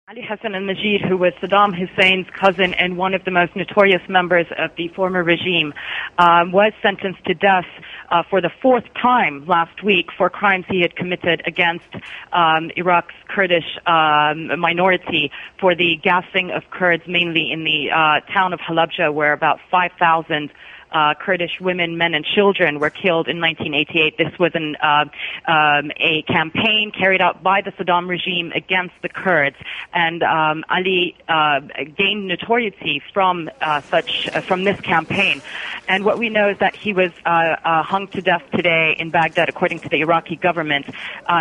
Ali Hassan al-Majid, who was Saddam Hussein's cousin and one of the most notorious members of the former regime, was sentenced to death for the fourth time last week for crimes he had committed against Iraq's Kurdish minority for the gassing of Kurds, mainly in the town of Halabja, where about 5,000 Kurdish women, men, and children were killed in 1988. This was a campaign carried out by the Saddam regime against the Kurds, and Ali gained notoriety from this campaign. And what we know is that he was hung to death today in Baghdad, according to the Iraqi government.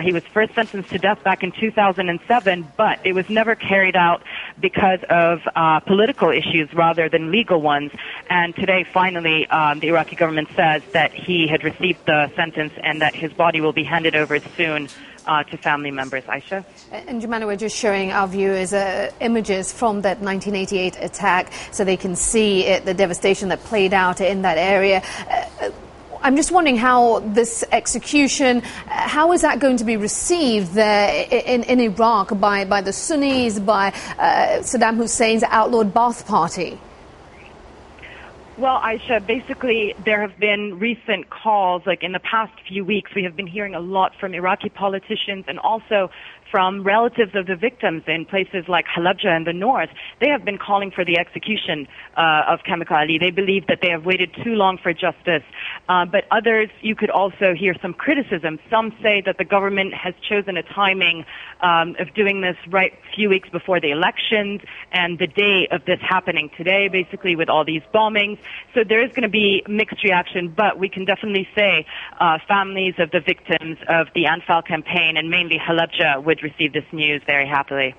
He was first sentenced to death back in 2007, but it was never carried out because of political issues rather than legal ones. And today, finally, the Iraqi government says that he had received the sentence and that his body will be handed over soon to family members. Aisha? And Jumana, we're just showing our viewers images from that 1988 attack so they can see the devastation that played out in that area. I'm just wondering how this execution, how is that going to be received there in Iraq by the Sunnis, by Saddam Hussein's outlawed Ba'ath Party? Well, Aisha, basically there have been recent calls, like in the past few weeks, we have been hearing a lot from Iraqi politicians and also from relatives of the victims in places like Halabja in the north. They have been calling for the execution of Chemical Ali. They believe that they have waited too long for justice. But others, you could also hear some criticism. Some say that the government has chosen a timing of doing this right a few weeks before the elections and the day of this happening today, basically with all these bombings. So there is going to be mixed reaction, but we can definitely say families of the victims of the Anfal campaign and mainly Halabja would receive this news very happily.